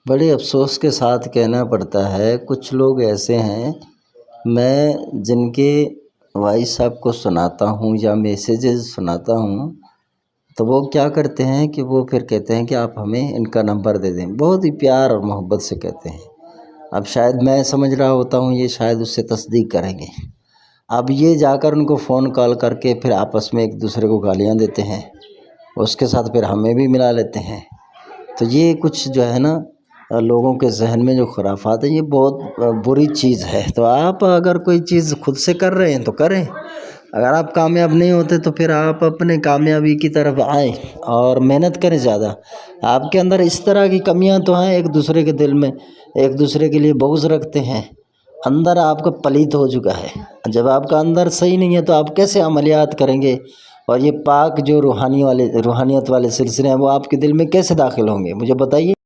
بڑے افسوس کے ساتھ کہنا پڑتا ہے کچھ لوگ ایسے ہیں، میں جن کے وائس آپ کو سناتا ہوں یا میسیجز سناتا ہوں تو وہ کیا کرتے ہیں کہ وہ پھر کہتے ہیں کہ آپ ہمیں ان کا نمبر دے دیں، بہت ہی پیار اور محبت سے کہتے ہیں۔ اب شاید میں سمجھ رہا ہوتا ہوں یہ شاید اس سے تصدیق کریں گے، اب یہ جا کر ان کو فون کال کر کے پھر آپس میں ایک دوسرے کو گالیاں دیتے ہیں، اس کے ساتھ پھر ہمیں بھی ملا لیتے ہیں۔ تو یہ کچھ جو ہے نا لوگوں کے ذہن میں جو خرافات ہیں، یہ بہت بری چیز ہے۔ تو آپ اگر کوئی چیز خود سے کر رہے ہیں تو کریں، اگر آپ کامیاب نہیں ہوتے تو پھر آپ اپنے کامیابی کی طرف آئیں اور محنت کریں زیادہ۔ آپ کے اندر اس طرح کی کمیاں تو ہیں، ایک دوسرے کے دل میں ایک دوسرے کے لیے بغض رکھتے ہیں، اندر آپ کا پلیت ہو چکا ہے۔ جب آپ کا اندر صحیح نہیں ہے تو آپ کیسے عملیات کریں گے؟ اور یہ پاک جو روحانیت والے سلسلے ہیں وہ آپ کے دل میں کیسے داخل ہوں گے؟ مجھے بتائیے۔